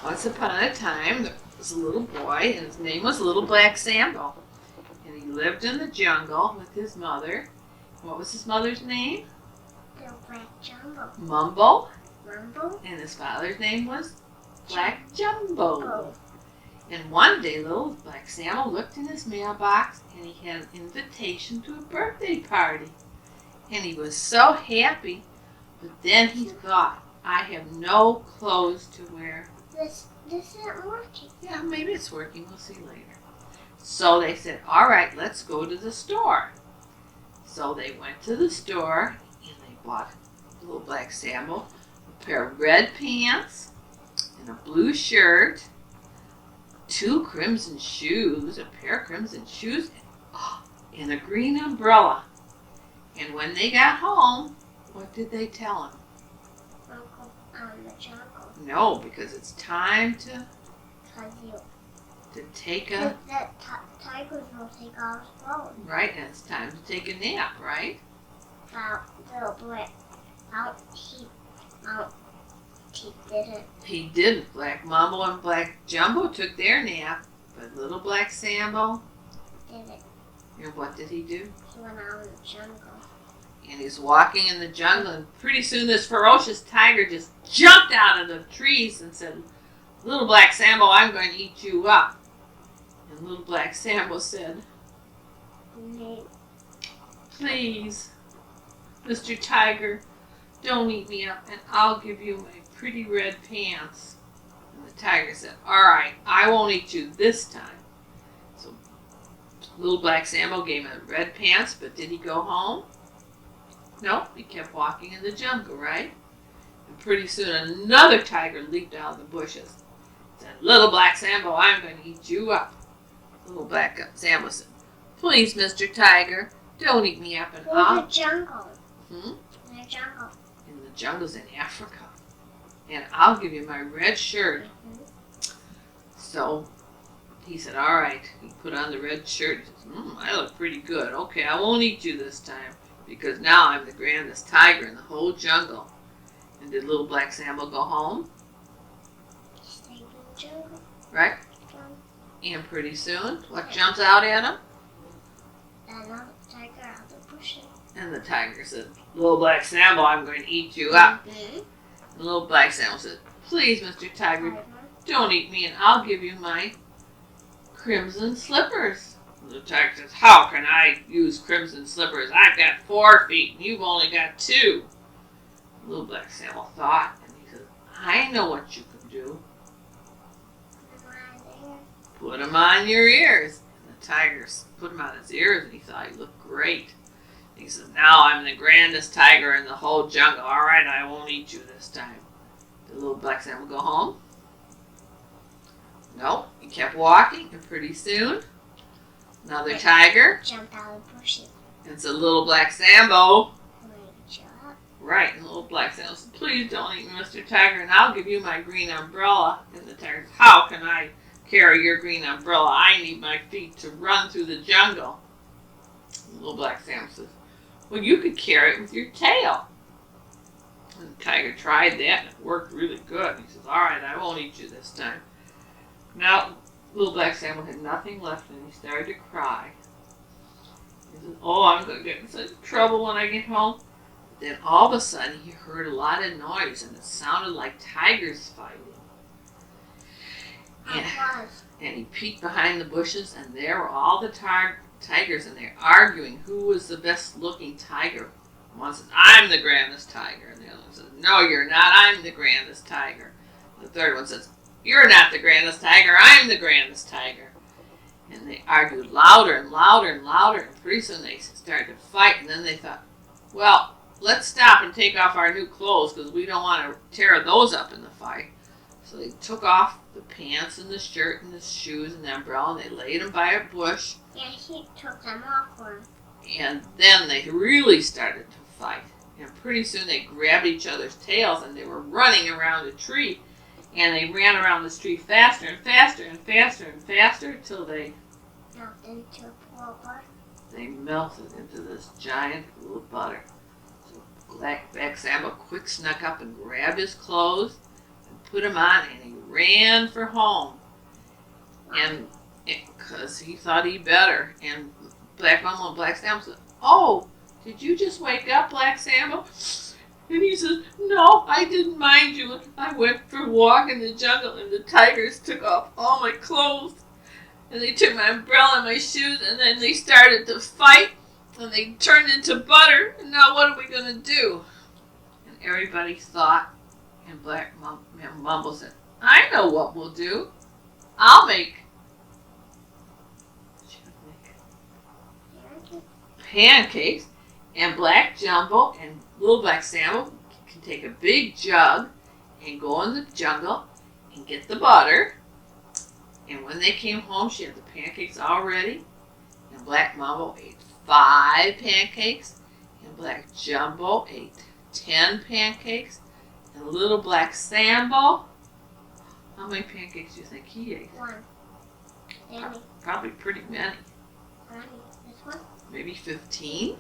Once upon a time, there was a little boy, and his name was Little Black Sambo. And he lived in the jungle with his mother. What was his mother's name? Little Black Jumbo. Mumbo. Mumbo? And his father's name was Black Jumbo. Oh. And one day, Little Black Sambo looked in his mailbox, and he had an invitation to a birthday party. And he was so happy, but then he thought, I have no clothes to wear. This isn't working. Yeah, maybe it's working. We'll see later. So they said, all right, let's go to the store. So they went to the store, and they bought Little Black Sambo a pair of red pants and a blue shirt, 2 crimson shoes, a pair of crimson shoes, and a green umbrella. And when they got home, what did they tell him? Uncle out in the jungle. No, because it's time to take a... That tigers will take all his clothes. Right, and it's time to take a nap, right? Little Black, he didn't. He didn't. Black Mumbo and Black Jumbo took their nap, but Little Black Sambo... Didn't. And what did he do? He went out in the jungle. And he's walking in the jungle, and pretty soon this ferocious tiger just jumped out of the trees and said, Little Black Sambo, I'm going to eat you up. And Little Black Sambo said, please, Mr. Tiger, don't eat me up, and I'll give you my pretty red pants. And the tiger said, all right, I won't eat you this time. So Little Black Sambo gave him red pants, but did he go home? No, he kept walking in the jungle, right? And pretty soon another tiger leaped out of the bushes. Said, Little Black Sambo, I'm going to eat you up. Little Black Sambo said, please, Mr. Tiger, don't eat me up, and Where's the jungle? In the jungle. In the jungle's in Africa. And I'll give you my red shirt. So he said, all right. He put on the red shirt. He says, I look pretty good. Okay, I won't eat you this time, because now I'm the grandest tiger in the whole jungle. And did Little Black Sambo go home? Stayed in the jungle. Right? And pretty soon, what jumps out at him? Another tiger out of the bushes. And the tiger said, Little Black Sambo, I'm going to eat you up. Mm-hmm. And Little Black Sambo said, please, Mr. Tiger, don't eat me, and I'll give you my crimson slippers. And the tiger says, how can I use crimson slippers? I've got 4 feet, and you've only got 2. And Little Black Sambo thought, and he said, I know what you can do. Put them on your ears. And the tiger put them on his ears, and he thought he looked great. And he says, now I'm the grandest tiger in the whole jungle. All right, I won't eat you this time. Did Little Black Sambo go home? No, he kept walking, and pretty soon, another tiger jumped out of the bushes. And said, Little Black Sambo. Up. Right, and Little Black Sambo said, please don't eat me, Mr. Tiger, and I'll give you my green umbrella. And the tiger said, how can I carry your green umbrella? I need my feet to run through the jungle. And Little Black Sambo says, well, you could carry it with your tail. And the tiger tried that, and it worked really good. And he says, all right, I won't eat you this time. Now, Little Black Sambo had nothing left, and he started to cry. He said, oh, I'm going to get in such trouble when I get home. Then all of a sudden, he heard a lot of noise, and it sounded like tigers fighting. And he peeked behind the bushes, and there were all the tigers, and they're arguing who was the best-looking tiger. One says, I'm the grandest tiger. And the other one says, no, you're not. I'm the grandest tiger. And the third one says, you're not the grandest tiger. I'm the grandest tiger. And they argued louder and louder and louder, and pretty soon they started to fight, and then they thought, well, let's stop and take off our new clothes, because we don't want to tear those up in the fight. So they took off the pants and the shirt and the shoes and the umbrella, and they laid them by a bush. Yeah, he took them off for him. And then they really started to fight. And pretty soon they grabbed each other's tails, and they were running around a tree. And they ran around this tree faster and faster and faster and faster until they melted into a pool of butter. They melted into this giant pool of butter. So Black Sambo quick snuck up and grabbed his clothes and put them on, and he ran for home. And because he thought he better. And Black Mama and Black Sam said, "Oh, did you just wake up, Black Sam?" And he says, "No, I didn't mind you. I went for a walk in the jungle and the tigers took off all my clothes. And they took my umbrella and my shoes and then they started to fight and they turned into butter. And now what are we going to do?" And everybody thought, and Black Mumble said, "I know what we'll do. I'll make pancakes, and Black Jumbo and Little Black Sam can take a big jug and go in the jungle and get the butter." And when they came home, she had the pancakes all ready. And Black Mambo ate 5 pancakes, and Black Jumbo ate 10 pancakes, and Little Black Sambo, how many pancakes do you think he ate? 1. Danny. Probably pretty many. This one? Maybe 15.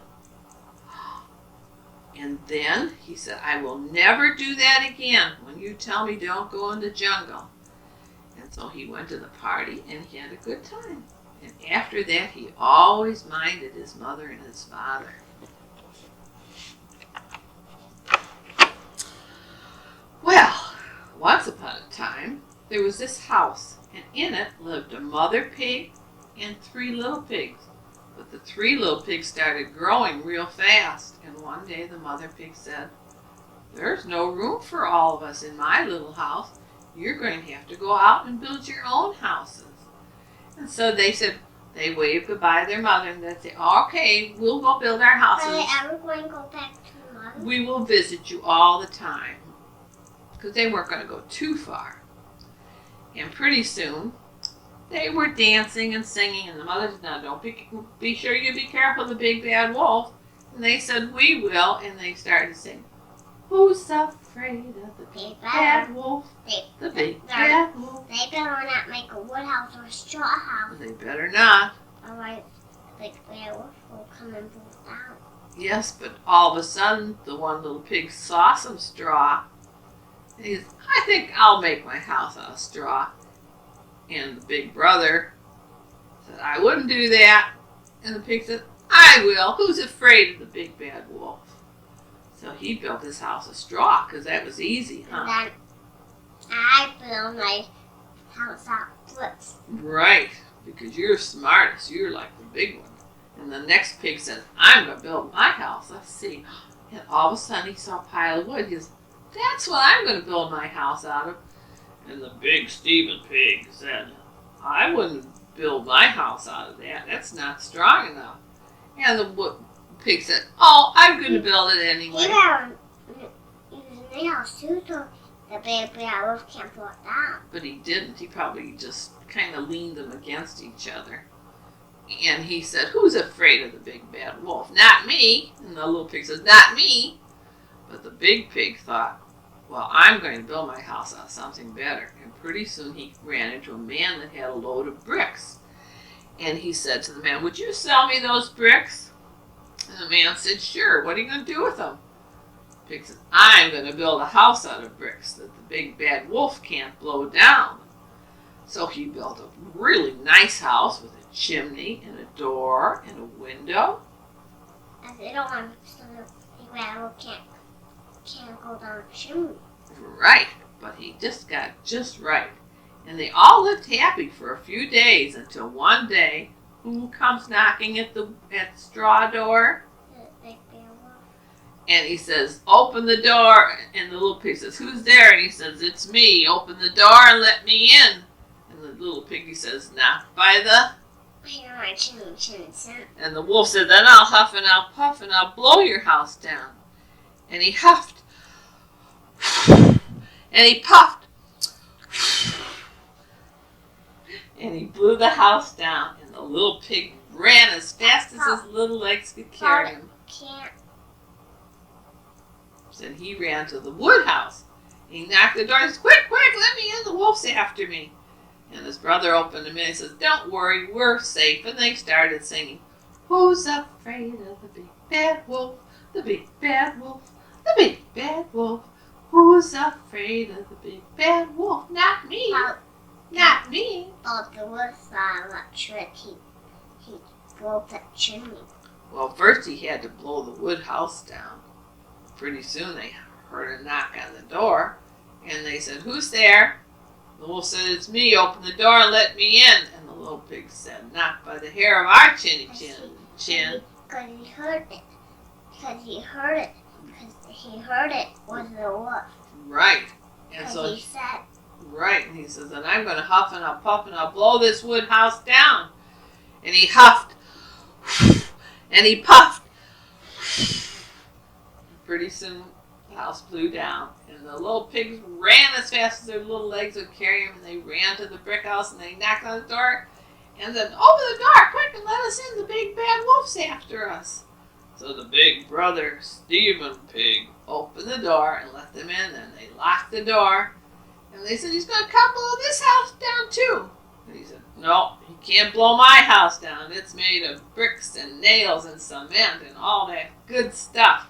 And then he said, "I will never do that again when you tell me don't go in the jungle." And so he went to the party and he had a good time. And after that, he always minded his mother and his father. Well, once upon a time, there was this house, and in it lived a mother pig and 3 little pigs. But the 3 little pigs started growing real fast, and one day the mother pig said, "There's no room for all of us in my little house. You're going to have to go out and build your own houses." And so they said, they waved goodbye to their mother and they said, "Okay, we'll go build our houses. Are they ever going to go back to Mother? We will visit you all the time." Because they weren't going to go too far. And pretty soon, they were dancing and singing, and the mother said, "Now don't be sure you be careful of the big bad wolf." And they said, "We will," and they started to sing, "Who's afraid of the big bad wolf? The big bad wolf." They better not make a wood house or a straw house. They better not. Otherwise, the big bad wolf will come and pull it down. Yes, but all of a sudden, the one little pig saw some straw. And he said, "I think I'll make my house out of straw." And the big brother said, "I wouldn't do that." And the pig said, "I will. Who's afraid of the big bad wolf?" So he built his house of straw because that was easy, huh? And then I built my house out of bricks. Right, because you're smartest. You're like the big one. And the next pig said, "I'm going to build my house. Let's see." And all of a sudden he saw a pile of wood. He says, "That's what I'm going to build my house out of." And the big Stephen pig said, "I wouldn't build my house out of that. That's not strong enough." And the pig said, "Oh, I'm going to build it anyway." He better use the nails too, so the big bad wolf can't pull it down. But he didn't. He probably just kind of leaned them against each other. And he said, "Who's afraid of the big bad wolf? Not me." And the little pig says, "Not me." But the big pig thought, "Well, I'm going to build my house out of something better." And pretty soon he ran into a man that had a load of bricks. And he said to the man, "Would you sell me those bricks?" And the man said, "Sure. What are you going to do with them?" The pig said, "I'm going to build a house out of bricks that the big bad wolf can't blow down." So he built a really nice house with a chimney and a door and a window. And they don't want so the big bad wolf can't go down the chimney. Right, but he just got just right. And they all lived happy for a few days until one day, who comes knocking at the straw door? The big bad wolf. And he says, "Open the door." And the little pig says, "Who's there?" And he says, "It's me. Open the door and let me in." And the little piggy says, "Not by the..." Here, my chimney. And the wolf said, "Then I'll huff and I'll puff and I'll blow your house down." And he huffed. And he puffed. And he blew the house down. And the little pig ran as fast as his little legs could carry him. Can't. And he ran to the wood house. He knocked the door and said, "Quick, quick, let me in. The wolf's after me." And his brother opened him and he says, "Don't worry, we're safe." And they started singing, "Who's afraid of the big bad wolf? The big bad wolf. The big bad wolf. Who's afraid of the big bad wolf? Not me. But Not me. the wolf saw electric. He blew the chimney. Well, first he had to blow the wood house down. Pretty soon they heard a knock on the door, and they said, "Who's there?" The wolf said, "It's me. Open the door and let me in." And the little pig said, "Not by the hair of our chin." Because he heard it. Because he heard it. Because he heard it was the wolf. Right. And Because so he said, right, and he says, "And I'm going to huff and I'll puff and I'll blow this wood house down." And he huffed, and he puffed. Pretty soon, the house blew down, and the little pigs ran as fast as their little legs would carry them, and they ran to the brick house, and they knocked on the door, and said, "Open the door, quick, and let us in. The big bad wolf's after us." So the big brother, Stephen Pig, opened the door and let them in, and they locked the door, and they said, "He's going to come blow this house down too." And he said, "No, he can't blow my house down. It's made of bricks and nails and cement and all that good stuff."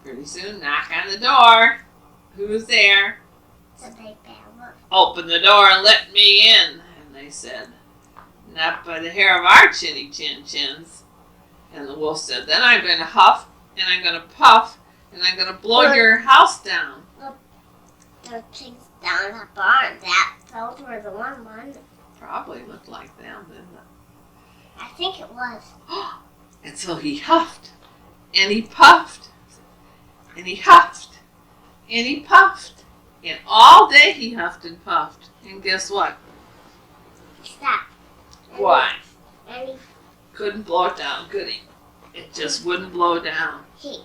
Pretty soon, knock on the door. "Who's there?" the big bad wolf. "Open the door and let me in." And they said, "Not by the hair of our chinny chins." And the wolf said, "Then I'm going to huff, and I'm going to puff, and I'm going to blow your house down." The pigs down the barn. Those were the ones. Probably looked like them, didn't it? I think it was. And so he huffed, and he puffed, and he huffed, and he puffed. And all day he huffed and puffed. And guess what? Stop. Why? And Couldn't blow it down, could he? It just wouldn't blow down. he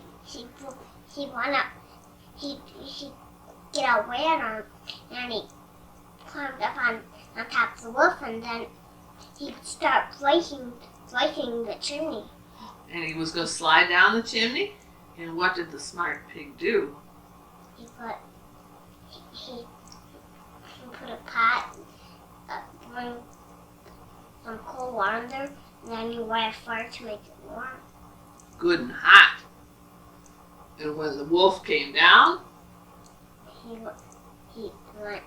went up. He get away on him, and he climbed up on top of the wolf, and then he started flaking the chimney. And he was going to slide down the chimney. And what did the smart pig do? He put a pot, bring some cold water in there, and then you light a fire to make it warm. Good and hot. And when the wolf came down, He went,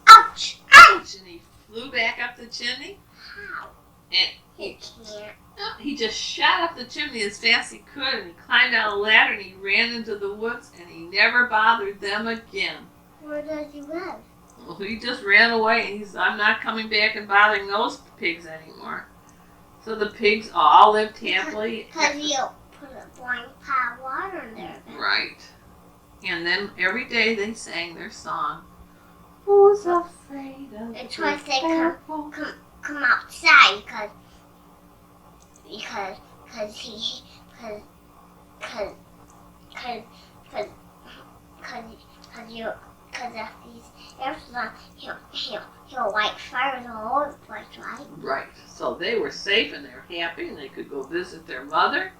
ouch! ouch, and he flew back up the chimney. How? And He can't. he just shot up the chimney as fast as he could, and he climbed down a ladder, and he ran into the woods, and he never bothered them again. Where does he live? Well, he just ran away, and he said, "I'm not coming back and bothering those pigs anymore." So the pigs all lived happily. Because he'll put a boiling pot of water in there. Right. And then every day they sang their song. Who's afraid of the It's when they bad wolf? come outside because if he's airflow, he'll light fires all over the place, right? Right. So they were safe and they were happy and they could go visit their mother.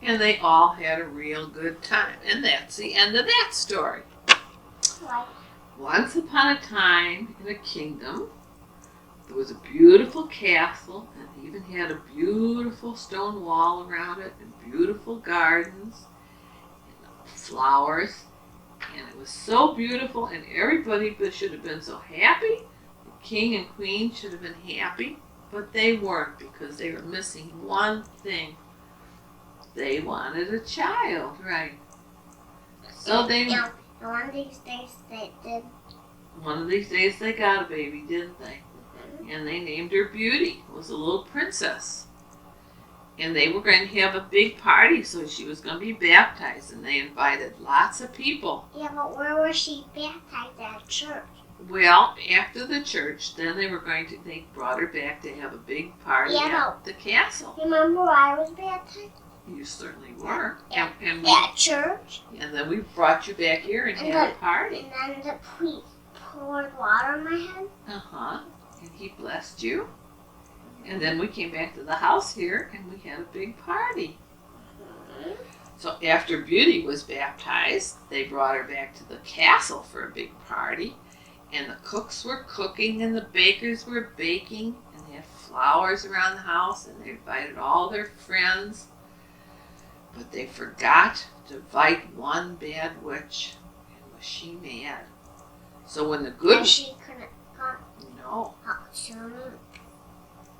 And they all had a real good time. And that's the end of that story. Right. Once upon a time in a kingdom, there was a beautiful castle, and it even had a beautiful stone wall around it, and beautiful gardens, and flowers, and it was so beautiful, and everybody should have been so happy. The king and queen should have been happy, but they weren't because they were missing one thing. They wanted a child, right? So they... Yeah, and one of these days they did. One of these days they got a baby, didn't they? And they named her Beauty. It was a little princess. And they were going to have a big party, so she was going to be baptized. And they invited lots of people. Yeah, but where was she baptized at church? Well, after the church, then they brought her back to have a big party at the castle. Remember where I was baptized? You certainly were. Yeah. And At church. And then we brought you back here and had a party. And then the priest poured water on my head. Uh-huh. And he blessed you. And then we came back to the house here and we had a big party. Mm-hmm. So after Beauty was baptized, they brought her back to the castle for a big party. And the cooks were cooking and the bakers were baking. And they had flowers around the house and they invited all their friends. But they forgot to invite one bad witch. And was she mad. So when the good... And she couldn't come. No. Soon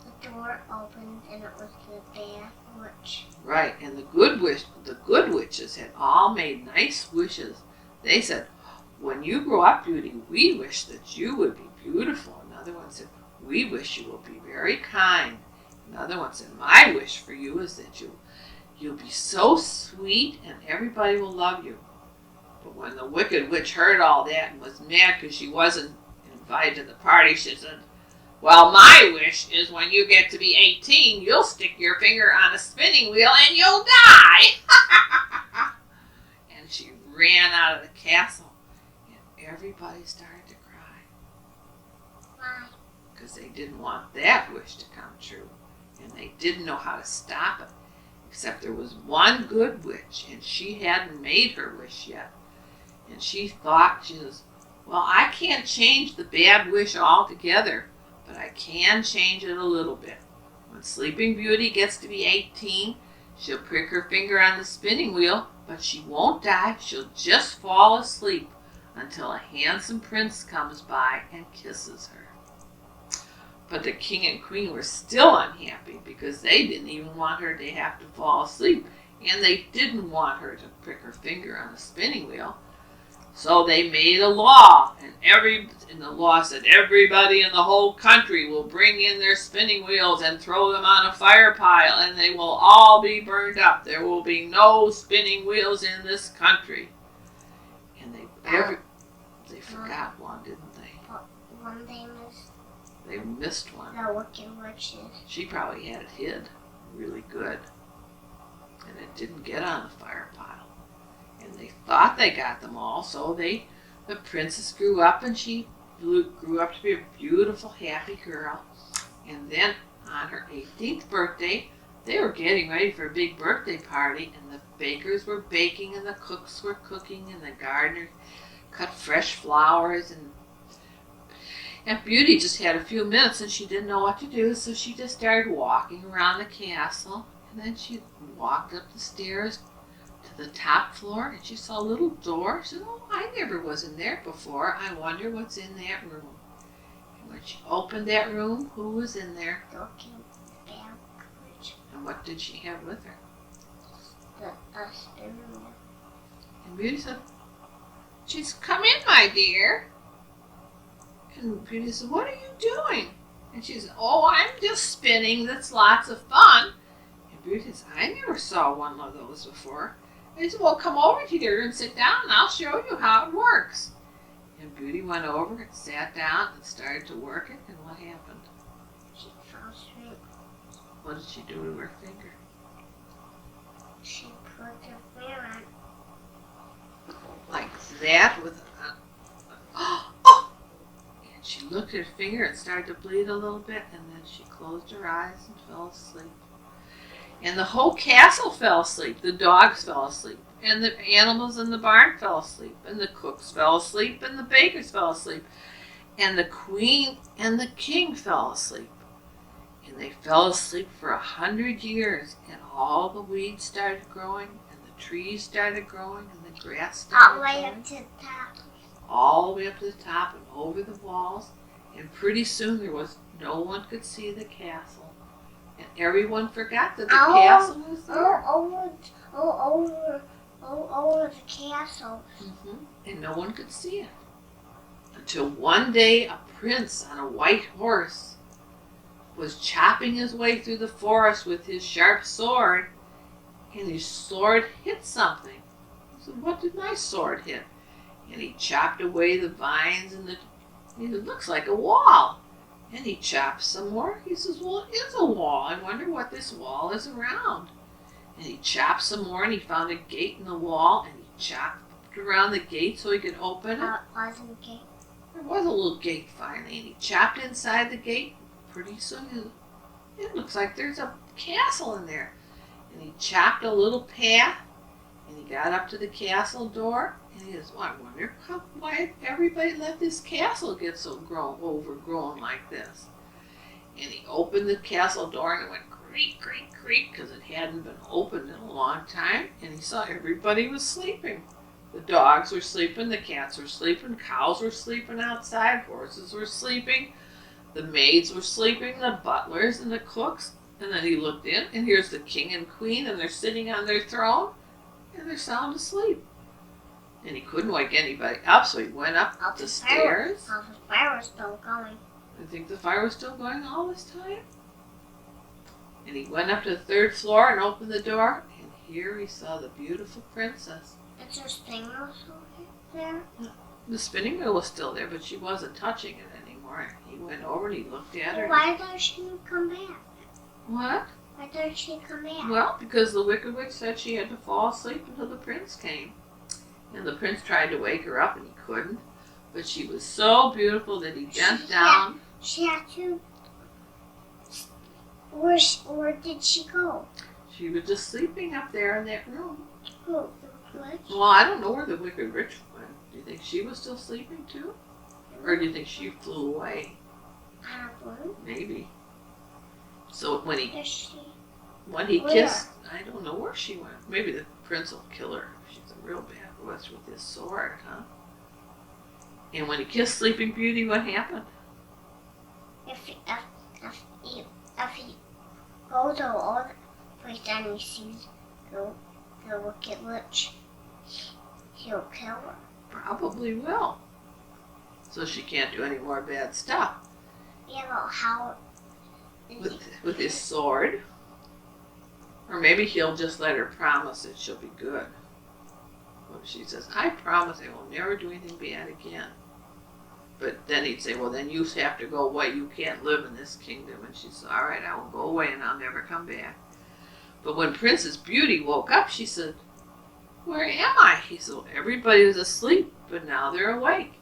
the door opened and it was the bad witch. Right, and the good witches had all made nice wishes. They said, when you grow up, Beauty, we wish that you would be beautiful. Another one said, we wish you will be very kind. Another one said, my wish for you is that you'll be so sweet and everybody will love you. But when the wicked witch heard all that and was mad because she wasn't invited to the party, she said, well, my wish is when you get to be 18, you'll stick your finger on a spinning wheel and you'll die. And she ran out of the castle and everybody started to cry. Why? Because they didn't want that wish to come true. And they didn't know how to stop it. Except there was one good witch, and she hadn't made her wish yet. And she thought, she says, well, I can't change the bad wish altogether, but I can change it a little bit. When Sleeping Beauty gets to be 18, she'll prick her finger on the spinning wheel, but she won't die. She'll just fall asleep until a handsome prince comes by and kisses her. But the king and queen were still unhappy because they didn't even want her to have to fall asleep. And they didn't want her to prick her finger on the spinning wheel. So they made a law. And the law said everybody in the whole country will bring in their spinning wheels and throw them on a fire pile. And they will all be burned up. There will be no spinning wheels in this country. And they forgot one, didn't they? One they missed. They missed one. The wicked witches. She probably had it hid really good. And it didn't get on the fire pile. And they thought they got them all, so the princess grew up and she grew up to be a beautiful, happy girl. And then on her 18th birthday, they were getting ready for a big birthday party, and the bakers were baking and the cooks were cooking and the gardener cut fresh flowers, and Beauty just had a few minutes and she didn't know what to do, so she just started walking around the castle. And then she walked up the stairs to the top floor and she saw a little door. She said, oh, I never was in there before. I wonder what's in that room. And when she opened that room, who was in there? And what did she have with her? The spinning wheel. And Beauty said, she's come in, my dear. And Beauty said, what are you doing? And she said, oh, I'm just spinning. That's lots of fun. And Beauty said, I never saw one of those before. And he said, well, come over here and sit down and I'll show you how it works. And Beauty went over and sat down and started to work it. And what happened? She fell asleep. What did she do to her finger? She put her finger on. Like that with oh! And she looked at her finger and started to bleed a little bit, and then she closed her eyes and fell asleep. And the whole castle fell asleep. The dogs fell asleep, and the animals in the barn fell asleep, and the cooks fell asleep, and the bakers fell asleep, and the queen and the king fell asleep. And they fell asleep for 100 years, and all the weeds started growing, and the trees started growing, and the grass started All the way growing. up to the top. All the way up to the top and over the walls, and pretty soon no one could see the castle, and everyone forgot that the castle was there. Over the castle. And no one could see it until one day a prince on a white horse was chopping his way through the forest with his sharp sword, and his sword hit something. He said, what did my sword hit? And he chopped away the vines and it looks like a wall. And he chopped some more. He says, well, it is a wall. I wonder what this wall is around. And he chopped some more and he found a gate in the wall and he chopped around the gate so he could open it. Wasn't a gate. There was a little gate finally, and he chopped inside the gate. Pretty soon it looks like there's a castle in there. And he chopped a little path and he got up to the castle door. And he says, well, I wonder why everybody let this castle get so overgrown like this. And he opened the castle door and it went creak, creak, creak, because it hadn't been opened in a long time. And he saw everybody was sleeping. The dogs were sleeping, the cats were sleeping, cows were sleeping outside, horses were sleeping, the maids were sleeping, the butlers and the cooks. And then he looked in, and here's the king and queen, and they're sitting on their throne, and they're sound asleep. And he couldn't wake anybody up, so he went up the stairs. How the fire was still going. I think the fire was still going all this time. And he went up to the 3rd floor and opened the door, and here he saw the beautiful princess. Is there spinning wheel there? The spinning wheel was still there, but she wasn't touching it anymore. He went over and he looked at her. Why didn't she come back? What? Why didn't she come back? Well, because the Wicked Witch said she had to fall asleep until the prince came. And the prince tried to wake her up and he couldn't. But she was so beautiful that he bent down. She had to... Where did she go? She was just sleeping up there in that room. Who? The witch? Well, I don't know where the Wicked Witch went. Do you think she was still sleeping too? Or do you think she flew away? I don't know. Maybe. So when he Where? kissed, I don't know where she went. Maybe the prince will kill her. She's a real bad witch with his sword, huh? And when he kissed Sleeping Beauty, what happened? If he goes to all the place and he sees the Wicked Witch, he'll kill her. Probably will. So she can't do any more bad stuff. Yeah, but how? With his sword. Or maybe he'll just let her promise that she'll be good. Well, she says, I promise I will never do anything bad again. But then he'd say, well, then you have to go away. You can't live in this kingdom. And she said, all right, I will go away and I'll never come back. But when Princess Beauty woke up, she said, where am I? He said, well, everybody was asleep, but now they're awake.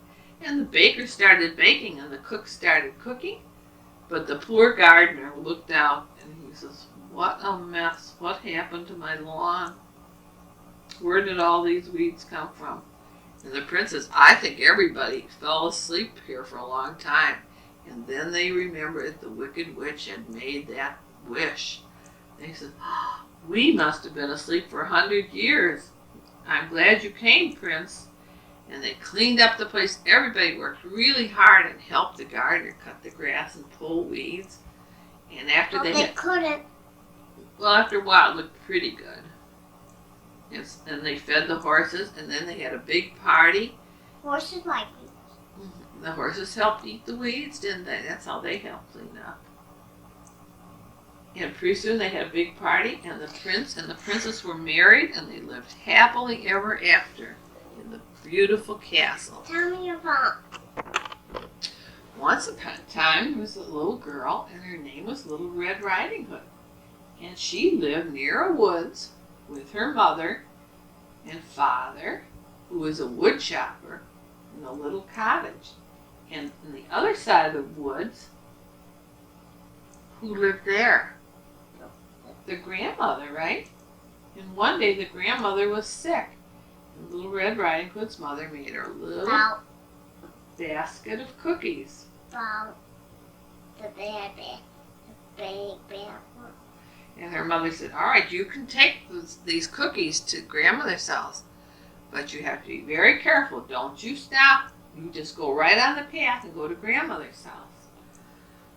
And the baker started baking and the cook started cooking. But the poor gardener looked out and he says, what a mess. What happened to my lawn? Where did all these weeds come from? And the princess, I think everybody fell asleep here for a long time. And then they remembered the Wicked Witch had made that wish. They said, oh, we must have been asleep for 100 years. I'm glad you came, Prince. And they cleaned up the place. Everybody worked really hard and helped the gardener cut the grass and pull weeds. And after they couldn't. Well, after a while, it looked pretty good. Yes, and they fed the horses, and then they had a big party. Horses like weeds. The horses helped eat the weeds, didn't they? That's how they helped clean up. And pretty soon they had a big party, and the prince and the princess were married, and they lived happily ever after in the beautiful castle. Tell me about. Once upon a time, there was a little girl, and her name was Little Red Riding Hood. And she lived near a woods with her mother and father, who was a wood chopper, in a little cottage. And on the other side of the woods, who lived there? The grandmother, right? And one day the grandmother was sick. And Little Red Riding Hood's mother made her a little basket of cookies. About the big one. And her mother said, all right, you can take these cookies to grandmother's house, but you have to be very careful. Don't you stop. You just go right on the path and go to grandmother's house.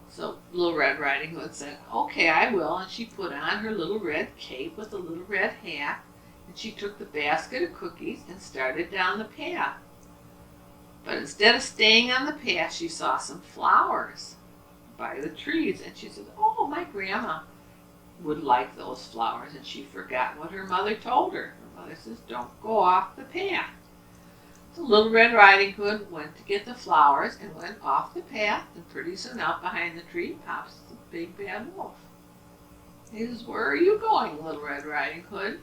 So Little Red Riding Hood said, okay, I will. And she put on her little red cape with a little red hat, and she took the basket of cookies and started down the path. But instead of staying on the path, she saw some flowers by the trees, and she said, oh, my grandma would like those flowers, and she forgot what her mother told her. Her mother says, don't go off the path. So Little Red Riding Hood went to get the flowers and went off the path, and pretty soon out behind the tree pops the big bad wolf. He says, where are you going, Little Red Riding Hood?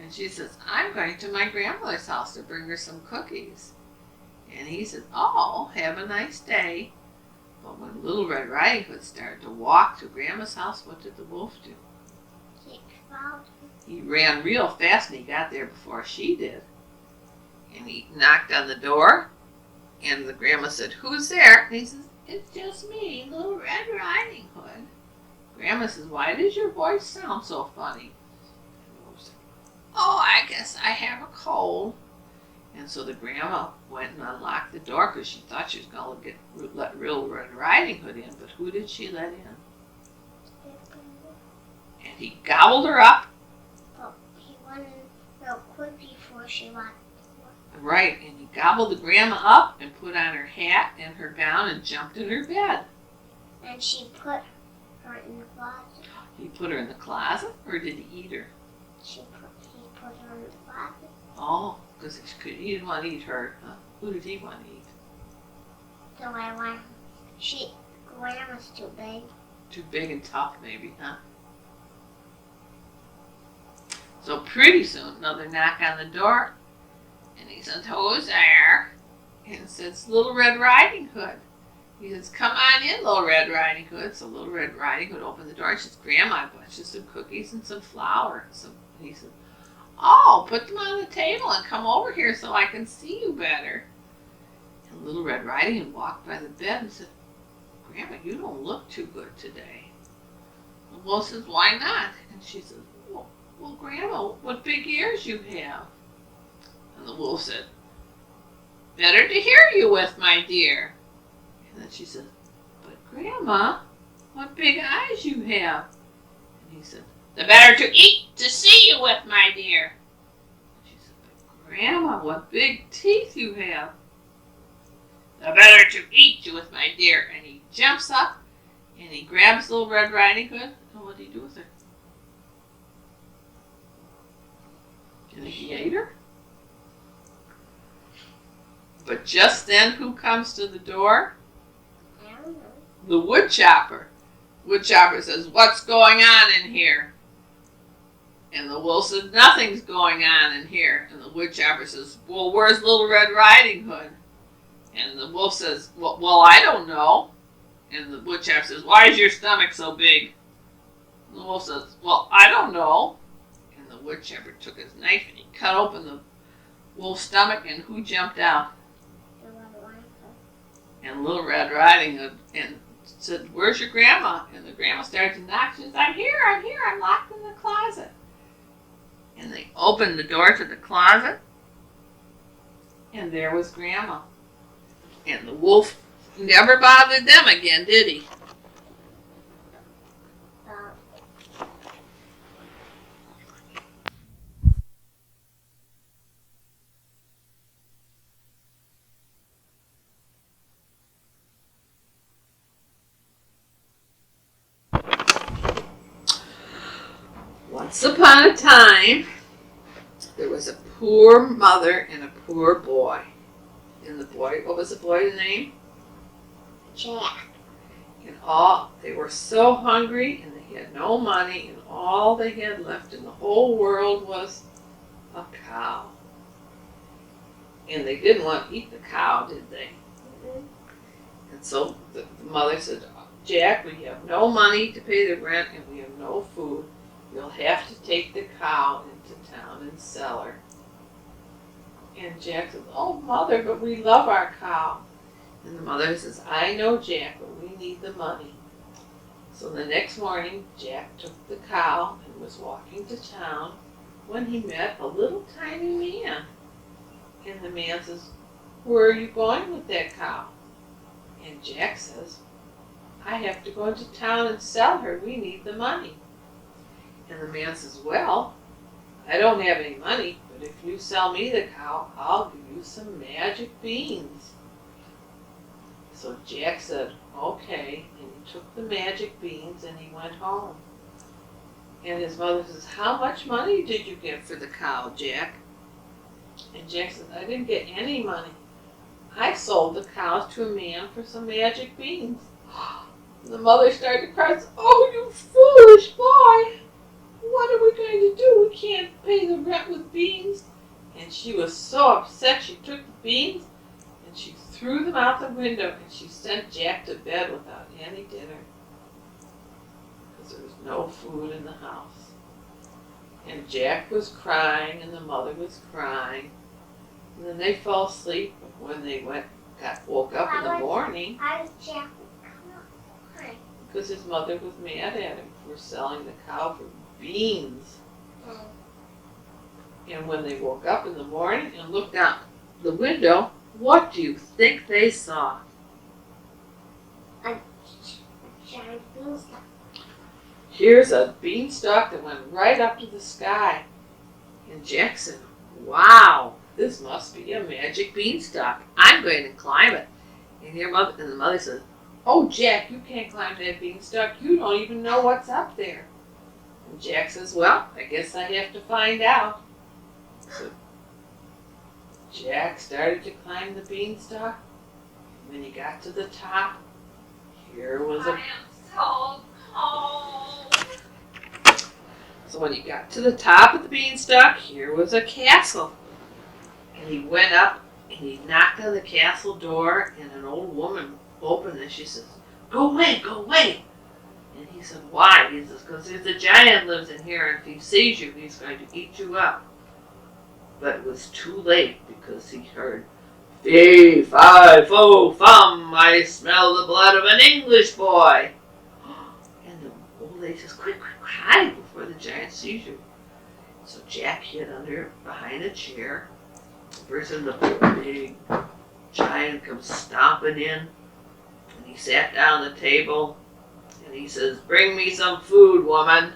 And she says, I'm going to my grandmother's house to bring her some cookies. And he said, oh, have a nice day. But when Little Red Riding Hood started to walk to Grandma's house, what did the wolf do? He ran real fast and he got there before she did. And he knocked on the door, and the grandma said, who's there? And he says, it's just me, Little Red Riding Hood. Grandma says, why does your voice sound so funny? And the wolf said, "Oh, I guess I have a cold." And so the grandma went and unlocked the door because she thought she was going to let Real Red Riding Hood in. But who did she let in? And he gobbled her up. But he went in real quick before she locked the door. Right, and he gobbled the grandma up and put on her hat and her gown and jumped in her bed. And she put her in the closet. He put her in the closet, or did he eat her? He put her in the closet. Oh, because he didn't want to eat her. Huh? Who did he want to eat? So Grandma's too big. Too big and tough, maybe, huh? So pretty soon, another knock on the door, and he says, "Who's there?" And it says, "Little Red Riding Hood." He says, "Come on in, Little Red Riding Hood." So Little Red Riding Hood opened the door, and she says, "Grandma, I bought you some cookies and some flour." So he said, "Oh, put them on the table and come over here so I can see you better." And Little Red Riding Hood walked by the bed and said, "Grandma, you don't look too good today." The wolf says, "Why not?" And she says, Well, Grandma, what big ears you have." And the wolf said, "Better to hear you with, my dear." And then she said, "But Grandma, what big eyes you have." And he said, "The better to eat to see you with, my dear." And she said, "But Grandma, what big teeth you have." "The better to eat you with, my dear." And he jumps up and he grabs Little Red Riding Hood. And what did he do with her? And he ate her. But just then, who comes to the door? I don't know. The woodchopper. Woodchopper says, "What's going on in here?" And the wolf says, "Nothing's going on in here." And the woodchopper says, "Well, where's Little Red Riding Hood?" And the wolf says, well, I don't know." And the woodchopper says, "Why is your stomach so big?" And the wolf says, "Well, I don't know." And the woodchopper took his knife and he cut open the wolf's stomach, and who jumped out? The Red Riding Hood. And Little Red Riding Hood and said, "Where's your grandma?" And the grandma started to knock. She says, I'm here, I'm locked in the closet." And they opened the door to the closet, and there was Grandma. And the wolf never bothered them again, did he? Once upon a time, there was a poor mother and a poor boy. And the boy, what was the boy's name? Jack. And they were so hungry and they had no money, and all they had left in the whole world was a cow. And they didn't want to eat the cow, did they? Mm-hmm. And so the mother said, "Jack, we have no money to pay the rent and we have no food. You'll have to take the cow into town and sell her." And Jack says, "Oh, Mother, but we love our cow." And the mother says, "I know, Jack, but we need the money." So the next morning, Jack took the cow and was walking to town when he met a little tiny man. And the man says, "Where are you going with that cow?" And Jack says, "I have to go into town and sell her. We need the money." And the man says, "Well, I don't have any money, but if you sell me the cow, I'll give you some magic beans." So Jack said, "Okay," and he took the magic beans and he went home. And his mother says, "How much money did you get for the cow, Jack?" And Jack says, "I didn't get any money. I sold the cows to a man for some magic beans." And the mother started to cry. Says, "Oh, you foolish boy! What are we going to do? We can't pay the rent with beans." And she was so upset. She took the beans and she threw them out the window, and she sent Jack to bed without any dinner because there was no food in the house. And Jack was crying and the mother was crying. And then they fell asleep. When they woke up in the morning, How did Jack come up crying? because his mother was mad at him for selling the cow for beans. Oh. And when they woke up in the morning and looked out the window, what do you think they saw? A giant beanstalk. Here's a beanstalk that went right up to the sky. And Jack said, wow, this must be a magic beanstalk. I'm going to climb it. And the mother says, oh, Jack, you can't climb that beanstalk. You don't even know what's up there. And Jack says, well, I guess I have to find out. So Jack started to climb the beanstalk. When he got to the top, here was I am so cold. So when he got to the top of the beanstalk, here was a castle. And he went up and he knocked on the castle door, and an old woman opened and she says, go away, go away. And he said, why? He says, because there's a giant lives in here, and if he sees you, he's going to eat you up. But it was too late, because he heard, fee, fi, fo, fum, I smell the blood of an English boy. And the old lady says, quick, quick, hide before the giant sees you. So Jack hid behind a chair. The big giant comes stomping in, and he sat down at the table, and he says, bring me some food, woman.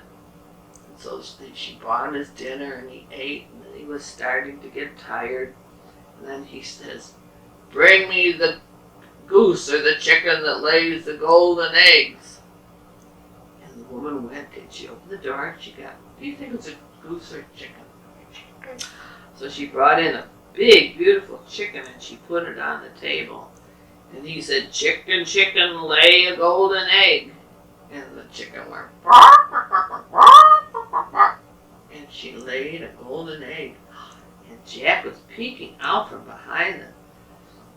And so she brought him his dinner, and he ate, and then he was starting to get tired. And then he says, bring me the goose or the chicken that lays the golden eggs. And the woman went, and she opened the door, and she got, do you think it was a goose or a chicken? Chicken. So she brought in a big, beautiful chicken, and she put it on the table. And he said, chicken, chicken, lay a golden egg. And the chicken went, bark, bark, bark, bark, bark, bark, bark. And she laid a golden egg. And Jack was peeking out from behind the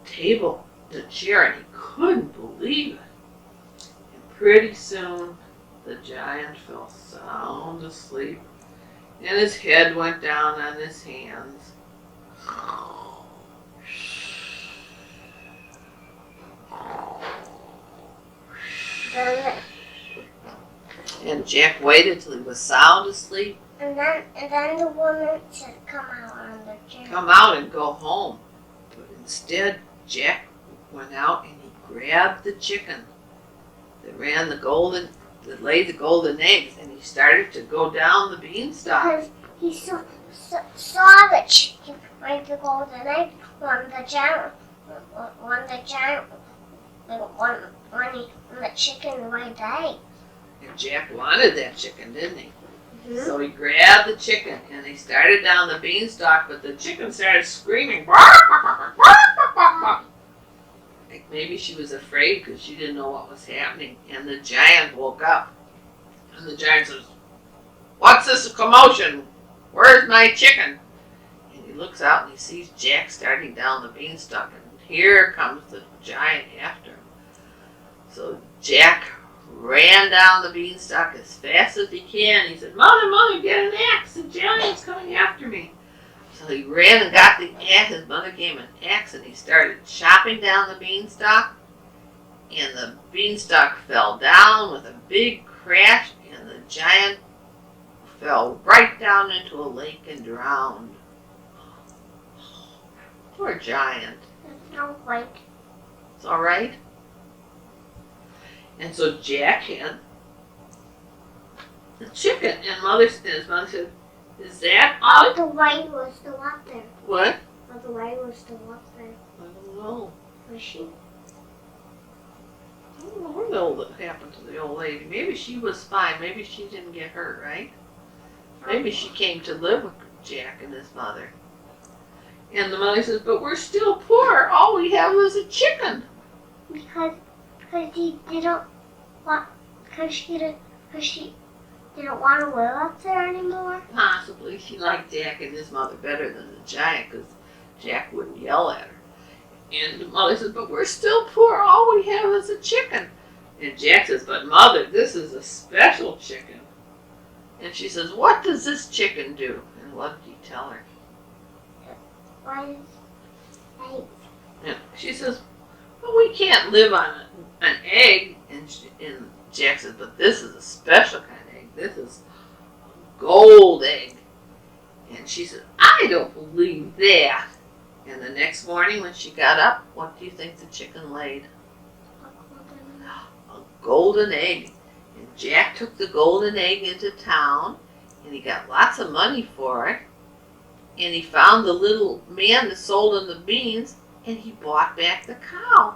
table, the chair, and he couldn't believe it. And pretty soon, the giant fell sound asleep, and his head went down on his hands. And Jack waited till he was sound asleep. And then the woman said, come out on the chair. Come out and go home. But instead, Jack went out and he grabbed the chicken that laid the golden eggs, and he started to go down the beanstalk. Because he saw the chicken with the golden egg when the chicken laid the egg. And Jack wanted that chicken, didn't he? Mm-hmm. So he grabbed the chicken and he started down the beanstalk, but the chicken started screaming. Bark, bark, bark, bark, bark, bark, bark. Like maybe she was afraid because she didn't know what was happening. And the giant woke up. And the giant says, what's this commotion? Where's my chicken? And he looks out and he sees Jack starting down the beanstalk. And here comes the giant after him. So Jack ran down the beanstalk as fast as he can. He said, Mother, Mother, get an axe. The giant's coming after me. So he ran and got the axe. His mother gave him an axe and he started chopping down the beanstalk. And the beanstalk fell down with a big crash, and the giant fell right down into a lake and drowned. Poor giant. It's all right. It's all right. And so Jack had the chicken, and his mother said, is that all? The way was still up there. What? The way was still up there. I don't know. Was she? I don't know what happened to the old lady. Maybe she was fine. Maybe she didn't get hurt, right? Maybe she came to live with Jack and his mother. And the mother says, but we're still poor. All we have is a chicken. Because she didn't want to live up there anymore. Possibly she liked Jack and his mother better than the giant because Jack wouldn't yell at her. And the mother says, but we're still poor. All we have is a chicken. And Jack says, but Mother, this is a special chicken. And she says, what does this chicken do? And what did he tell her? Why? And she says, well, we can't live on an egg. And Jack says, but this is a special kind of egg. This is a gold egg. And she said, I don't believe that. And the next morning when she got up, what do you think the chicken laid? A golden egg. And Jack took the golden egg into town, and he got lots of money for it. And he found the little man that sold him the beans, and he bought back the cow.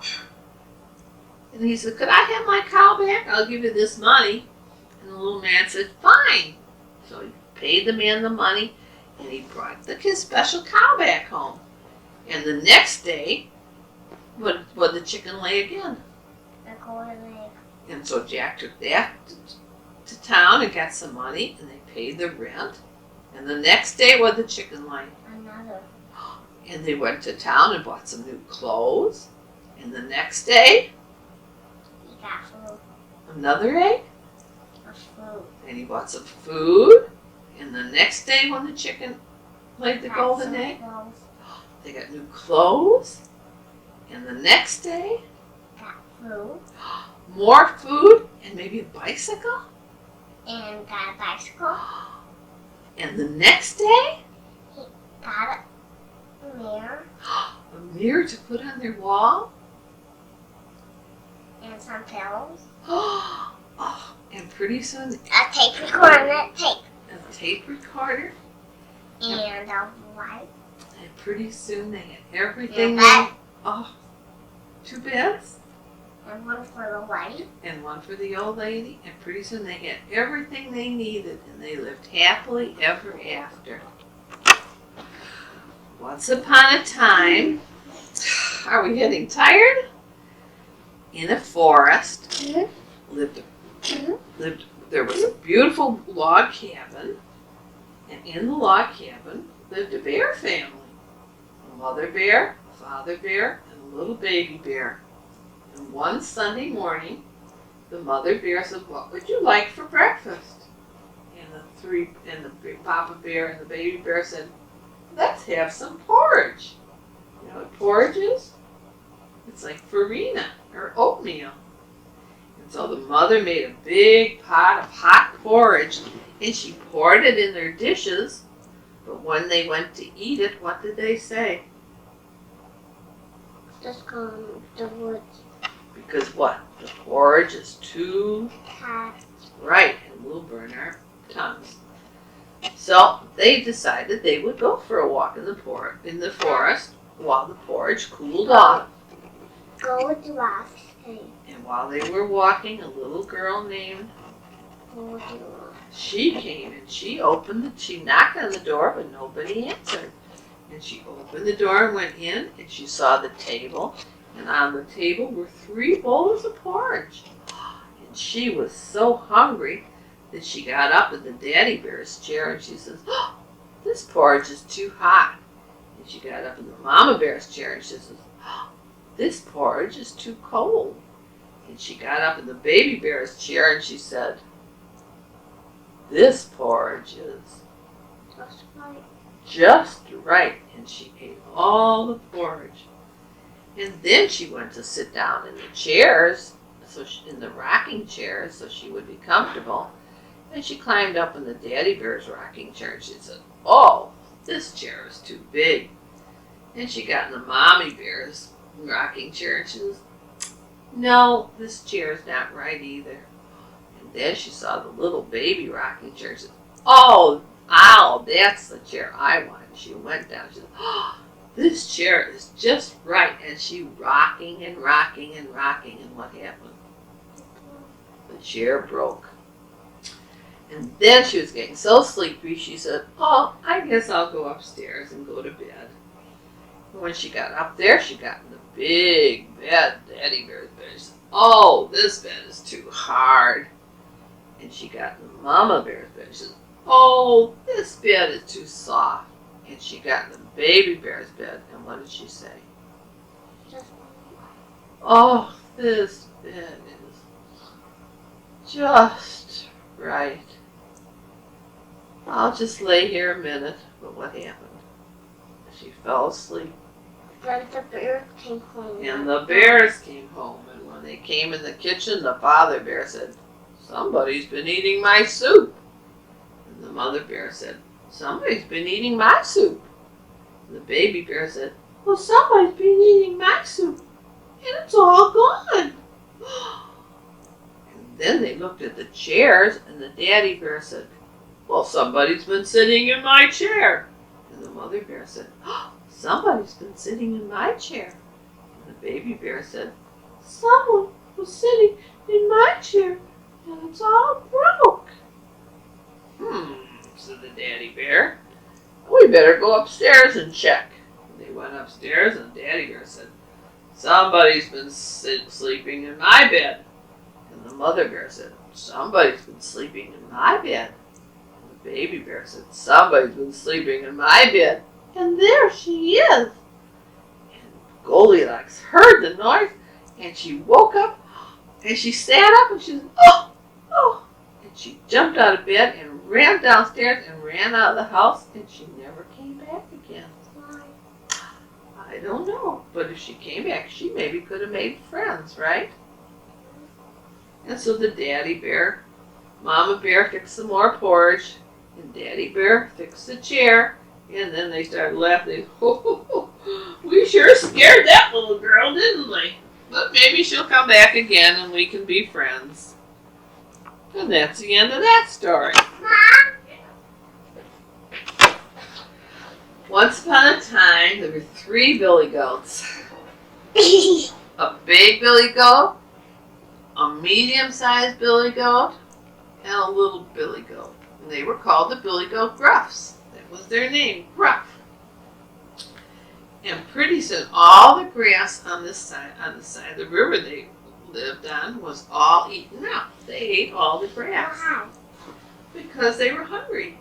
And he said, could I have my cow back? I'll give you this money. And the little man said, fine. So he paid the man the money, and he brought his special cow back home. And the next day, what did the chicken lay again? The golden egg. And so Jack took that to town and got some money, and they paid the rent. And the next day, what did the chicken lay? Another. And they went to town and bought some new clothes. And the next day, He got food. another egg. Food. And he bought some food. And the next day, when the chicken laid the golden egg, they got new clothes. And the next day, Got food. more food and maybe a bicycle. And got a bicycle. And the next day, Got a mirror. a mirror to put on their wall. And some pillows. Oh, and pretty soon, A tape recorder. a tape recorder. And a light. And pretty soon they had everything. And bed. Oh, 2 beds. And one for the lady. And one for the old lady. And pretty soon they had everything they needed. And they lived happily ever after. Once upon a time, are we getting tired? In a forest lived there was a beautiful log cabin, and in the log cabin lived a bear family. A mother bear, a father bear, and a little baby bear. And one Sunday morning, the mother bear said, what would you like for breakfast? And the papa bear and the baby bear said, let's have some porridge. You know what porridge is? It's like farina or oatmeal. And so the mother made a big pot of hot porridge, and she poured it in their dishes. But when they went to eat it, what did they say? Just go in the woods. Because what? The porridge is too Hot. right, and we'll burn our tongues. So they decided they would go for a walk in the forest while the porridge cooled off. Goldilocks. And while they were walking, a little girl named Goldilocks. she came and she knocked on the door, but nobody answered. And she opened the door and went in, and she saw the table, and on the table were 3 bowls of porridge. And she was so hungry that she got up in the daddy bear's chair, and she says, this porridge is too hot. And she got up in the mama bear's chair, and she says, this porridge is too cold. And she got up in the baby bear's chair, and she said, this porridge is Just right. just right. And she ate all the porridge. And then she went to sit down in the chairs, in the rocking chairs, so she would be comfortable. And she climbed up in the daddy bear's rocking chair, and she said, oh, this chair is too big. And she got in the mommy bear's rocking chair, and she says, no, this chair is not right either. And then she saw the little baby rocking chair, and she said, oh, that's the chair I want. And she went down, she said, oh, this chair is just right. And she rocking and rocking and rocking, and what happened? The chair broke. And then she was getting so sleepy, she said, oh, I guess I'll go upstairs and go to bed. And when she got up there, she got in the big bed, Daddy Bear's bed. She said, oh, this bed is too hard. And she got in the Mama Bear's bed. She said, oh, this bed is too soft. And she got in the Baby Bear's bed. And what did she say? Just oh, this bed is just right. I'll just lay here a minute. But what happened? She fell asleep. then the bear came home. And the bears came home. And when they came in the kitchen, the father bear said, somebody's been eating my soup. And the mother bear said, somebody's been eating my soup. And the baby bear said, well, somebody's been eating my soup, and it's all gone. And then they looked at the chairs, and the daddy bear said, well, somebody's been sitting in my chair. And the mother bear said, oh, somebody's been sitting in my chair. And the baby bear said, someone was sitting in my chair, and it's all broke. Said the daddy bear. We better go upstairs and check. And they went upstairs, and daddy bear said, somebody's been sleeping in my bed. And the mother bear said, somebody's been sleeping in my bed. And the baby bear said, somebody's been sleeping in my bed. And there she is. And Goldilocks heard the noise, and she woke up, and she sat up, and she said, oh, oh. And she jumped out of bed and ran downstairs and ran out of the house, and she never came back again. Why? I don't know, but if she came back, she maybe could have made friends, right? And so the daddy bear, mama bear fixed some more porridge, and daddy bear fixed the chair, and then they started laughing. Oh, we sure scared that little girl, didn't we? But maybe she'll come back again and we can be friends. And that's the end of that story. Once upon a time, there were 3 billy goats. A big billy goat, a medium-sized billy goat, and a little billy goat. And they were called the billy goat Gruffs. That was their name, Gruff. And pretty soon, all the grass on the side of the river they lived on was all eaten up. They ate all the grass because they were hungry.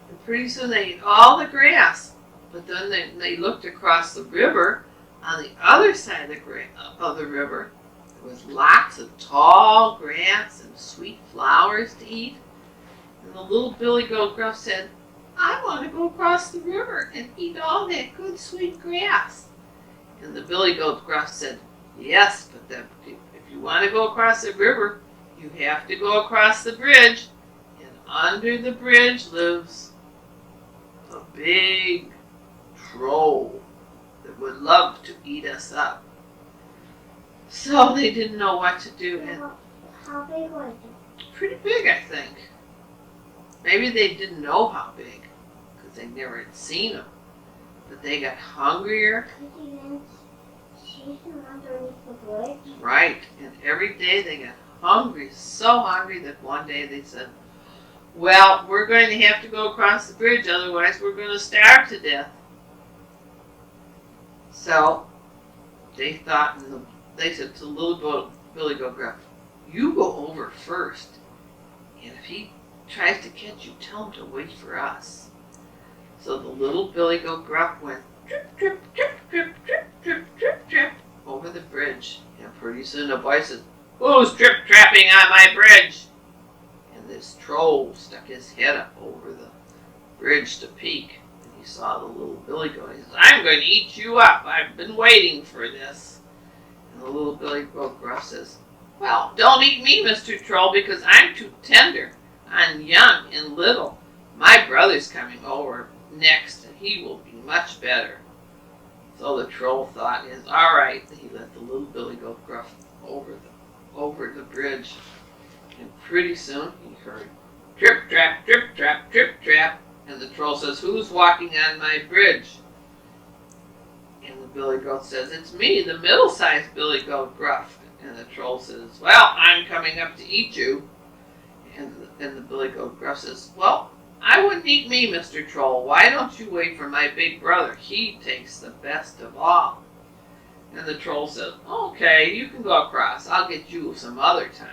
And pretty soon they ate all the grass. But then they looked across the river. On the other side of the river, there was lots of tall grass and sweet flowers to eat. And the little billy goat Gruff said, I want to go across the river and eat all that good sweet grass. And the billy goat Gruff said, yes, but if you want to go across the river, you have to go across the bridge. And under the bridge lives a big troll that would love to eat us up. So they didn't know what to do. And How big was it? pretty big, I think. Maybe they didn't know how big because they never had seen them. But they got hungrier. Could you then see them underneath the bridge? Right. And every day they got hungry, so hungry that one day they said, well, we're going to have to go across the bridge, otherwise we're going to starve to death. So they thought, and they said to little Billy Goat Gruff, you go over first, and if he tries to catch you, tell him to wait for us. So the little Billy Goat Gruff went drip, drip, drip, drip, drip, drip, drip, drip over the bridge. And pretty soon a voice said, who's drip trapping on my bridge? And this troll stuck his head up over the bridge to peek. And he saw the little Billy Goat. He said, I'm going to eat you up. I've been waiting for this. And the little Billy Goat Gruff says, well, don't eat me, Mr. Troll, because I'm too tender. I'm young and little. My brother's coming over next, and he will be much better. So the troll thought, is all right. He let the little Billy Goat Gruff over the bridge, and pretty soon he heard drip trap, drip trap, drip trap, and the troll says, who's walking on my bridge? And the Billy Goat says, it's me, the middle-sized Billy Goat Gruff. And the troll says, well, I'm coming up to eat you. And the Billy Goat Gruff says, well, I wouldn't eat me, Mr. Troll. Why don't you wait for my big brother? He takes the best of all. And the troll says, okay, you can go across. I'll get you some other time.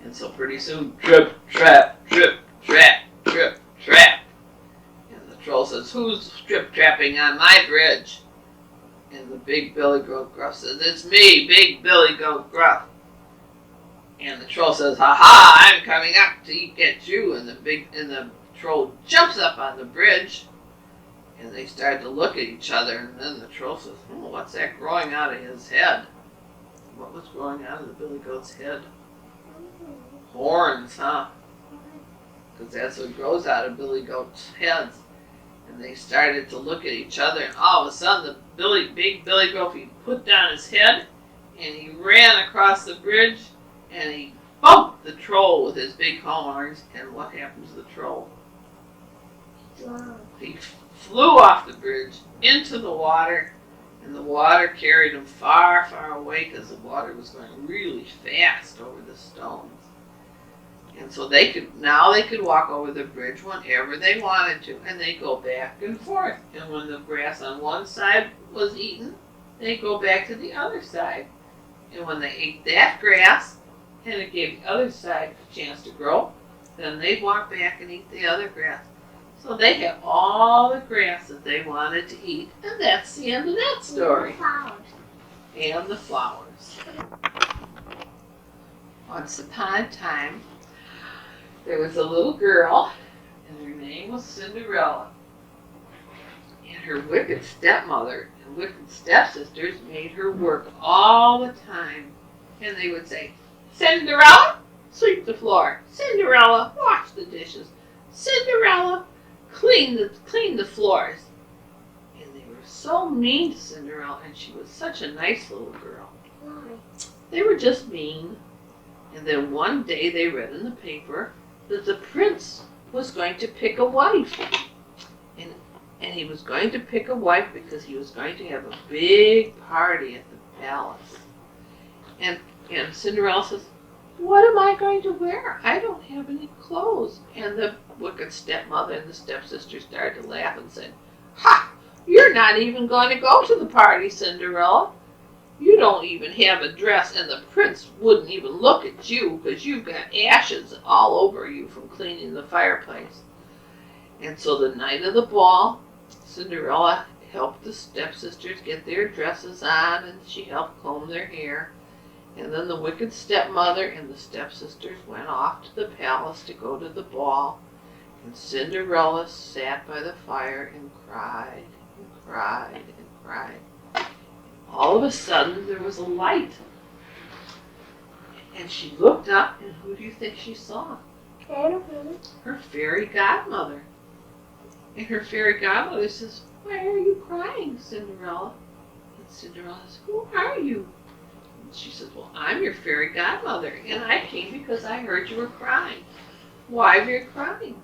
And so pretty soon, drip, trap, drip, trap, drip, trap. And the troll says, who's drip trapping on my bridge? And the big Billy Goat Gruff says, it's me, big Billy Goat Gruff. And the troll says, ha-ha, I'm coming up to get you. And the troll jumps up on the bridge. And they start to look at each other. And then the troll says, what's that growing out of his head? What was growing out of the Billy Goat's head? Horns, huh? because that's what grows out of Billy Goat's heads. And they started to look at each other, and all of a sudden big Billy Goat, he put down his head, and he ran across the bridge, and he bumped the troll with his big horns. And what happened to the troll? Wow. He flew off the bridge into the water, and the water carried him far, far away because the water was going really fast over the stones. And so they could walk over the bridge whenever they wanted to, and they go back and forth. And when the grass on one side was eaten, they go back to the other side. And when they ate that grass, and it gave the other side a chance to grow, then they'd walk back and eat the other grass. So they have all the grass that they wanted to eat, and that's the end of that story. And the flowers. Once upon a time, there was a little girl, and her name was Cinderella. And her wicked stepmother and wicked stepsisters made her work all the time. And they would say, Cinderella, sweep the floor. Cinderella, wash the dishes. Cinderella, clean the floors. And they were so mean to Cinderella, and she was such a nice little girl. They were just mean. And then one day they read in the paper that the prince was going to pick a wife. And he was going to pick a wife because he was going to have a big party at the palace. And Cinderella says, what am I going to wear? I don't have any clothes. And the wicked stepmother and the stepsister started to laugh and said, ha! You're not even going to go to the party, Cinderella. You don't even have a dress, and the prince wouldn't even look at you because you've got ashes all over you from cleaning the fireplace. And so the night of the ball, Cinderella helped the stepsisters get their dresses on, and she helped comb their hair. And then the wicked stepmother and the stepsisters went off to the palace to go to the ball. And Cinderella sat by the fire and cried and cried and cried. All of a sudden, there was a light. And she looked up, and who do you think she saw? I don't know. Her fairy godmother. And her fairy godmother says, why are you crying, Cinderella? And Cinderella says, who are you? And she says, well, I'm your fairy godmother, and I came because I heard you were crying. Why were you crying?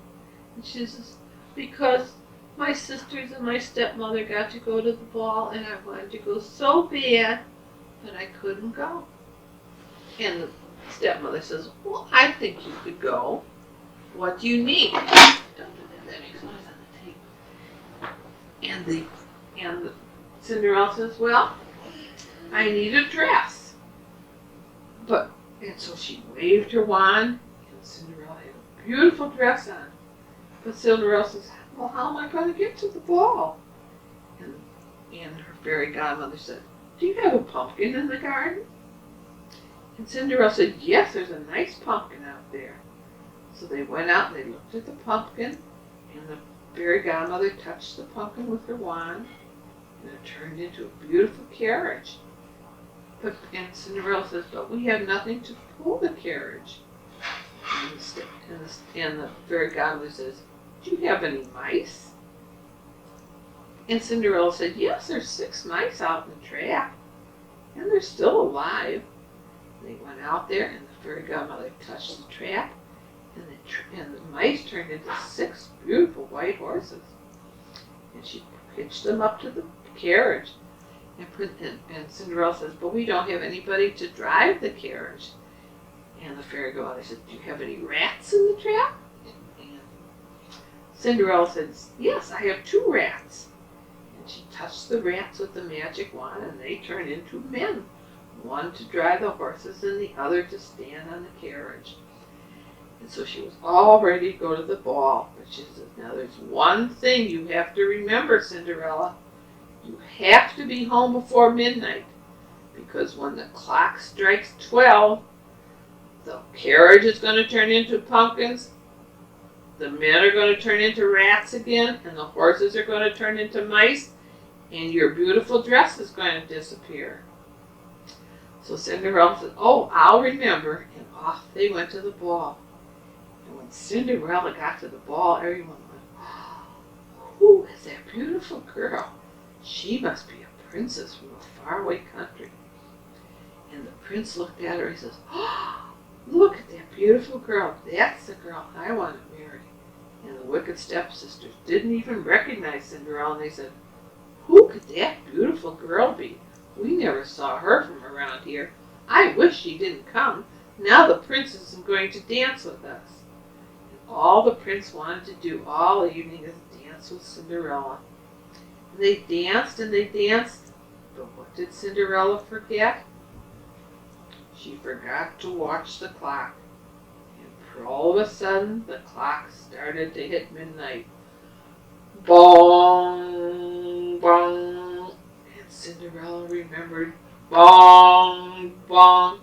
And she says, because my sisters and my stepmother got to go to the ball, and I wanted to go so bad, but I couldn't go. And the stepmother says, well, I think you could go. What do you need? Don't do that. That makes noise on the tape. And the Cinderella says, well, I need a dress. And so she waved her wand, and Cinderella had a beautiful dress on. But Cinderella says, well, how am I going to get to the ball? And her fairy godmother said, do you have a pumpkin in the garden? And Cinderella said, yes, there's a nice pumpkin out there. So they went out and they looked at the pumpkin, and the fairy godmother touched the pumpkin with her wand, and it turned into a beautiful carriage. And Cinderella says, but we have nothing to pull the carriage. And the fairy godmother says, do you have any mice? And Cinderella said, yes, there's 6 mice out in the trap, and they're still alive. They went out there, and the fairy godmother touched the trap, and the mice turned into 6 beautiful white horses. And she hitched them up to the carriage. And Cinderella says, but we don't have anybody to drive the carriage. And the fairy godmother said, do you have any rats in the trap? And Cinderella says, yes, I have 2 rats. And she touched the rats with the magic wand, and they turned into men. One to drive the horses and the other to stand on the carriage. And so she was all ready to go to the ball. But she says, now there's one thing you have to remember, Cinderella. You have to be home before midnight. Because when the clock strikes 12, the carriage is going to turn into pumpkins. The men are going to turn into rats again. And the horses are going to turn into mice. And your beautiful dress is going to disappear. So Cinderella said, oh, I'll remember. And off they went to the ball. And when Cinderella got to the ball, everyone went, "Who is that beautiful girl? She must be a princess from a faraway country." And the prince looked at her and he says, "Oh, look at that beautiful girl. That's the girl I want to marry." And the wicked stepsisters didn't even recognize Cinderella, and they said, "Who could that beautiful girl be? We never saw her from around here. I wish she didn't come. Now the princess is going to dance with us." And all the prince wanted to do all evening is dance with Cinderella. And they danced and they danced, but what did Cinderella forget? She forgot to watch the clock. And all of a sudden, the clock started to hit midnight. Bong, bong. And Cinderella remembered, bong, bong.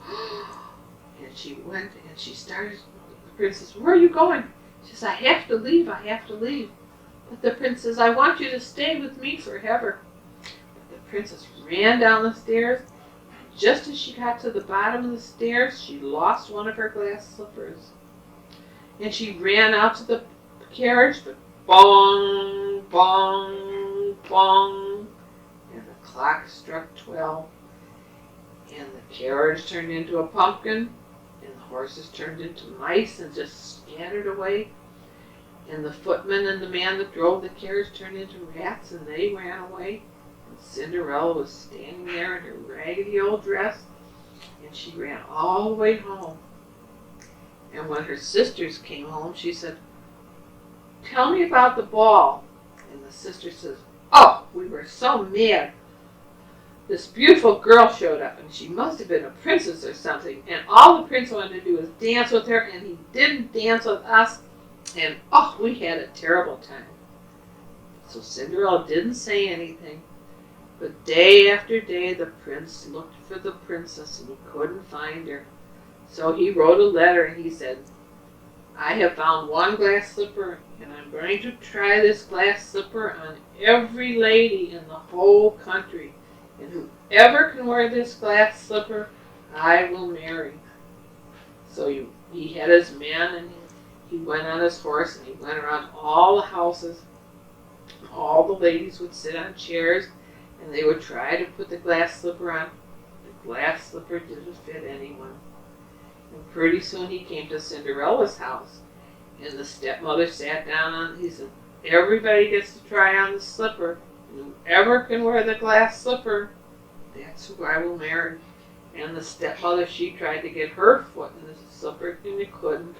And she went and she started, the princess, "Where are you going?" She says, "I have to leave, I have to leave." But the prince says, "I want you to stay with me forever." But the princess ran down the stairs. Just as she got to the bottom of the stairs, she lost one of her glass slippers. And she ran out to the carriage, but bong, bong, bong. And the clock struck 12. And the carriage turned into a pumpkin. And the horses turned into mice and just scattered away. And the footman and the man that drove the carriage turned into rats and they ran away. And Cinderella was standing there in her raggedy old dress, and she ran all the way home. And when her sisters came home, she said, "Tell me about the ball." And the sister says, "Oh, we were so mad. This beautiful girl showed up, and she must have been a princess or something, and all the prince wanted to do was dance with her, and he didn't dance with us, and oh, we had a terrible time." So Cinderella didn't say anything. But day after day the prince looked for the princess and he couldn't find her. So he wrote a letter and he said, "I have found one glass slipper and I'm going to try this glass slipper on every lady in the whole country. And whoever can wear this glass slipper, I will marry." So he had his men and he went on his horse and he went around all the houses. All the ladies would sit on chairs and they would try to put the glass slipper on. The glass slipper didn't fit anyone. And pretty soon he came to Cinderella's house. And the stepmother sat down and he said, "Everybody gets to try on the slipper. And whoever can wear the glass slipper, that's who I will marry." And the stepmother, she tried to get her foot in the slipper and it couldn't.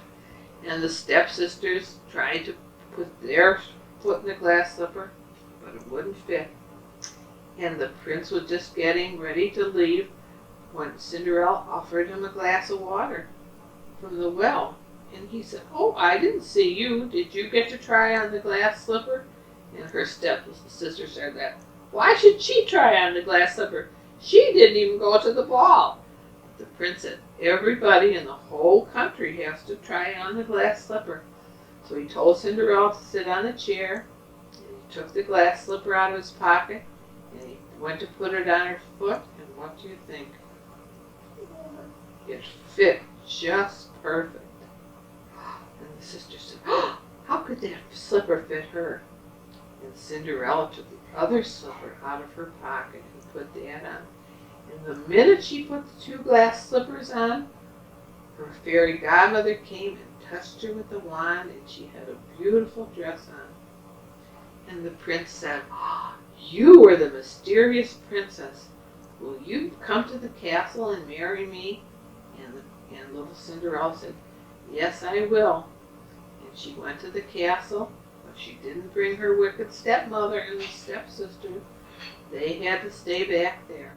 And the stepsisters tried to put their foot in the glass slipper, but it wouldn't fit. And the prince was just getting ready to leave when Cinderella offered him a glass of water from the well. And he said, "Oh, I didn't see you. Did you get to try on the glass slipper?" And her stepsister said that. "Why should she try on the glass slipper? She didn't even go to the ball." The prince said, "Everybody in the whole country has to try on the glass slipper." So he told Cinderella to sit on a chair. And he took the glass slipper out of his pocket. And he went to put it on her foot, and what do you think? It fit just perfect. And the sister said, "Oh, how could that slipper fit her?" And Cinderella took the other slipper out of her pocket and put that on. And the minute she put the two glass slippers on, her fairy godmother came and touched her with a wand, and she had a beautiful dress on. And the prince said, "Oh, you were the mysterious princess. Will you come to the castle and marry me?" And little Cinderella said, "Yes, I will." And she went to the castle, but she didn't bring her wicked stepmother and the stepsister. They had to stay back there.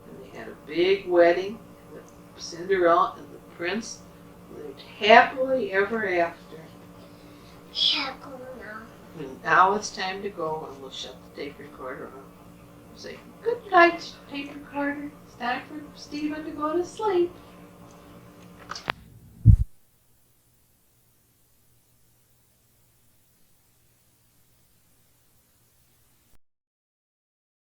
And they had a big wedding. And Cinderella and the prince lived happily ever after. Yeah, go now. And now it's time to go, and we'll shut the tape recorder off. Say, "Good night, tape recorder. It's time for Stephen to go to sleep."